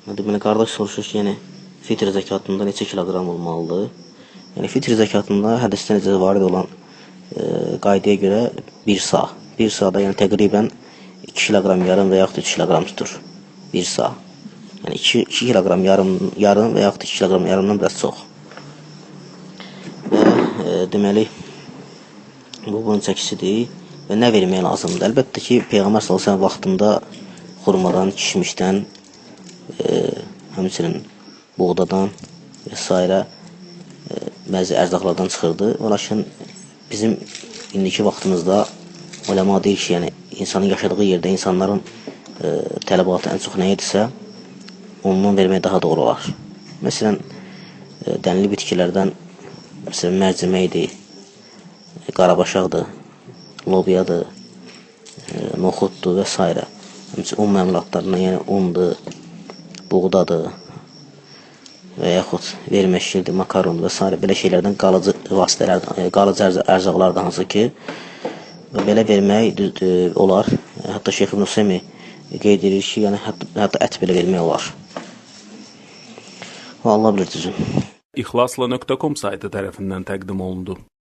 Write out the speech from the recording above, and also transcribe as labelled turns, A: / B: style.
A: Deməli, qardaş soruşur ki, yəni fitr zəkatında neçə kiloqram olmalıdır? Yəni fitr zəkatında hədisdə necə varid olan qaydaya görə 1 sa. 1 sa'da yəni təqribən 2 kiloqram yarım və yaxud 3 kiloqram tutur. 1 sa. Yəni 2 kiloqram yarım və yaxud 2 kiloqram yarımdan biraz çox. Və deməli bu bunun çəkisidir və nə vermək lazımdır? Əlbəttə ki, Peyğəmbər sallallahu əleyhi və səlləm vaxtında xurmadan, kişmişdən, həmçinin buğdadan və s. Bəzi ərzaqlardan çıxırdı. Lakin bizim indiki vaxtımızda uləma deyir ki, yəni insanın yaşadığı yerdə insanların tələbatı ən çox nə edirsə, ondan vermək daha doğru olar. Məsələn, dənli bitkilərdən məsələn, mərciməkdir, qarabaşaqdır, lobyadır, noxuddur və s. Həmçinin un məmulatlarından, yəni undur, buğdadır və yaxud verməşkildir, makarondur və s. Belə şeylərdən qalıcı vasitələrdən, qalıcı ərzaqlardan hansı ki, belə vermək olar. Hətta Şeyx İbn Hüseymi qeyd edir ki, yəni hətta ət belə vermək olar. Allah bilir düzün.
B: İxlasla.com saytı tərəfindən təqdim olundu.